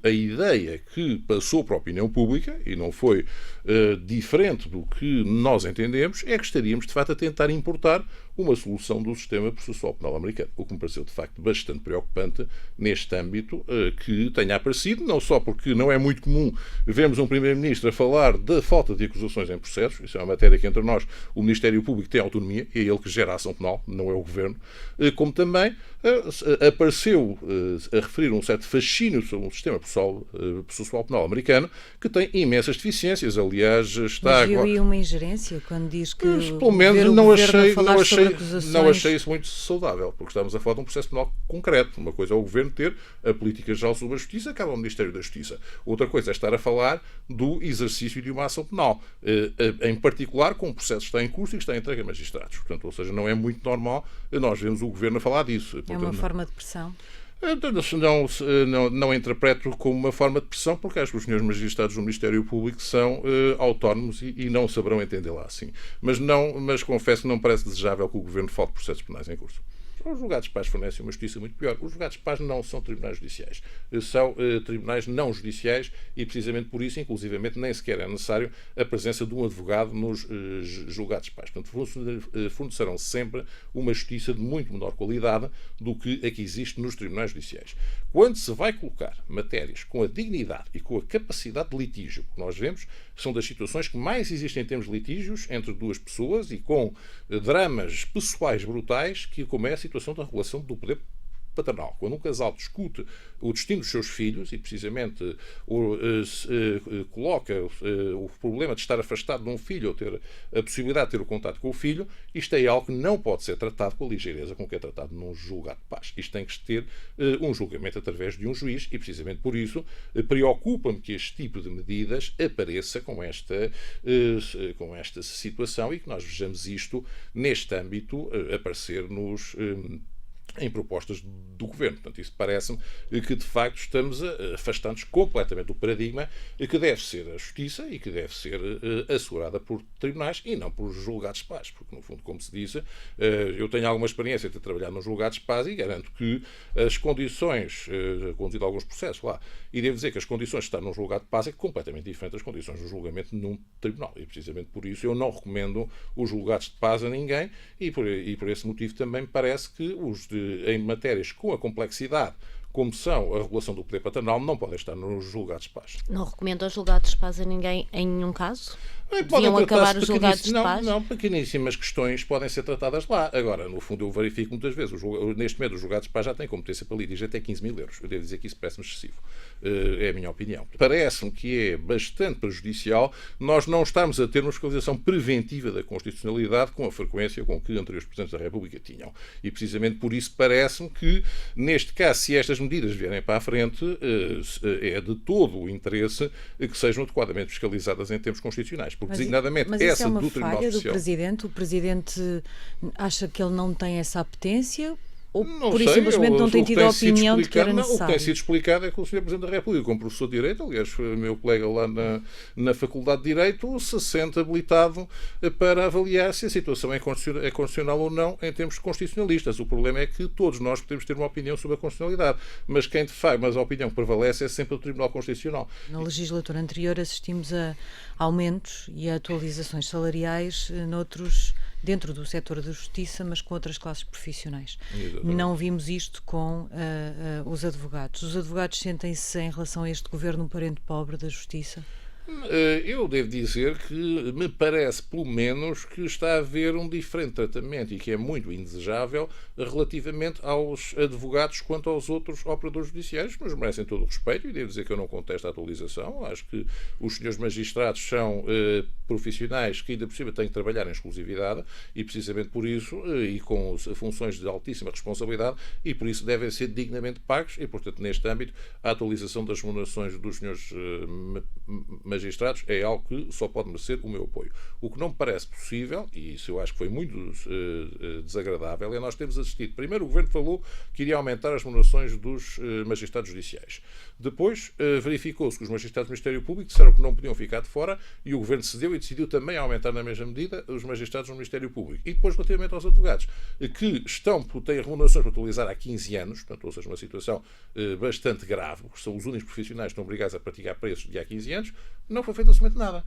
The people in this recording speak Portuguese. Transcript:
a ideia que passou para a opinião pública, e não foi diferente do que nós entendemos, é que estaríamos, de facto, a tentar importar uma solução do sistema processual penal americano. O que me pareceu, de facto, bastante preocupante neste âmbito que tenha aparecido, não só porque não é muito comum vermos um Primeiro-Ministro a falar da falta de acusações em processos, isso é uma matéria que entre nós o Ministério Público tem autonomia, é ele que gera a ação penal, não é o Governo, como também apareceu a referir um certo fascínio sobre um sistema processual penal americano que tem imensas deficiências. Aliás, está agora... Mas viu aí uma ingerência quando diz que pelo menos não achei isso muito saudável, porque estamos a falar de um processo penal concreto. Uma coisa é o Governo ter a política geral sobre a Justiça, acaba o Ministério da Justiça. Outra coisa é estar a falar do exercício de uma ação penal, em particular com um processo que está em curso e que está entregue a magistrados. Portanto, ou seja, não é muito normal nós vemos o Governo a falar disso. É uma forma de pressão? Não interpreto como uma forma de pressão, porque acho que os senhores magistrados do Ministério Público são autónomos e não saberão entendê-la assim. Mas confesso que não parece desejável que o Governo fale de processos penais em curso. Os julgados de paz fornecem uma justiça muito pior. Os julgados de paz não são tribunais judiciais. São tribunais não judiciais e, precisamente por isso, inclusivamente, nem sequer é necessário a presença de um advogado nos julgados de paz. Portanto, fornecerão sempre uma justiça de muito menor qualidade do que a que existe nos tribunais judiciais. Quando se vai colocar matérias com a dignidade e com a capacidade de litígio que nós vemos, são das situações que mais existem em termos de litígios entre duas pessoas e com dramas pessoais brutais, como é a situação da regulação do poder paternal. Quando um casal discute o destino dos seus filhos e precisamente coloca o problema de estar afastado de um filho ou ter a possibilidade de ter o contato com o filho, isto é algo que não pode ser tratado com a ligeireza com que é tratado num julgado de paz. Isto tem que ter um julgamento através de um juiz e precisamente por isso preocupa-me que este tipo de medidas apareça com esta situação e que nós vejamos isto neste âmbito aparecer em propostas do Governo. Portanto, isso parece-me que, de facto, estamos afastando-nos completamente do paradigma que deve ser a justiça e que deve ser assegurada por tribunais e não por julgados de paz. Porque, no fundo, como se disse, eu tenho alguma experiência de trabalhar nos julgados de paz e garanto que as condições, conduzido alguns processos lá, e devo dizer que as condições de estar num julgado de paz é completamente diferente das condições do julgamento num tribunal. E, precisamente por isso, eu não recomendo os julgados de paz a ninguém e por esse motivo também me parece que em matérias com a complexidade como são a regulação do poder paternal, não podem estar nos julgados de paz. Não recomendo os julgados de paz a ninguém em nenhum caso? Deviam acabar os julgados de paz? Não, pequeníssimas questões podem ser tratadas lá. Agora, no fundo, eu verifico muitas vezes, neste momento os julgados de paz já têm competência para litígio até 15 mil euros. Eu devo dizer que isso parece-me excessivo. É a minha opinião. Parece-me que é bastante prejudicial nós não estarmos a ter uma fiscalização preventiva da constitucionalidade com a frequência com que anteriores Presidentes da República tinham. E precisamente por isso parece-me que, neste caso, se estas medidas vierem para a frente, é de todo o interesse que sejam adequadamente fiscalizadas em termos constitucionais. Porque, designadamente, mas essa é uma do Tribunal falha Social... do Presidente? O Presidente acha que ele não tem essa apetência? Ou não por sei, simplesmente não tem tido a opinião de que era O que necessário? tem sido explicado é que o Sr. Presidente da República, como professor de Direito, aliás, foi meu colega lá na Faculdade de Direito, se sente habilitado para avaliar se a situação é constitucional ou não em termos constitucionalistas. O problema é que todos nós podemos ter uma opinião sobre a constitucionalidade, mas a opinião que prevalece é sempre o Tribunal Constitucional. Na legislatura anterior assistimos a aumentos e a atualizações salariais dentro do setor da justiça, mas com outras classes profissionais. Exatamente. Não vimos isto com os advogados. Os advogados sentem-se, em relação a este governo, um parente pobre da justiça? Eu devo dizer que me parece, pelo menos, que está a haver um diferente tratamento e que é muito indesejável relativamente aos advogados quanto aos outros operadores judiciais, mas merecem todo o respeito e devo dizer que eu não contesto a atualização. Acho que os senhores magistrados são profissionais que ainda por cima têm que trabalhar em exclusividade e precisamente por isso e com funções de altíssima responsabilidade e por isso devem ser dignamente pagos e, portanto, neste âmbito, a atualização das remunerações dos senhores magistrados magistrados é algo que só pode merecer o meu apoio. O que não me parece possível, e isso eu acho que foi muito desagradável, é nós termos assistido. Primeiro o Governo falou que iria aumentar as remunerações dos magistrados judiciais. Depois verificou-se que os magistrados do Ministério Público disseram que não podiam ficar de fora e o Governo cedeu e decidiu também aumentar na mesma medida os magistrados do Ministério Público. E depois, relativamente aos advogados, que têm remunerações para utilizar há 15 anos, portanto, ou seja, uma situação bastante grave, porque são os únicos profissionais que estão obrigados a praticar preços de há 15 anos, não foi feito absolutamente nada.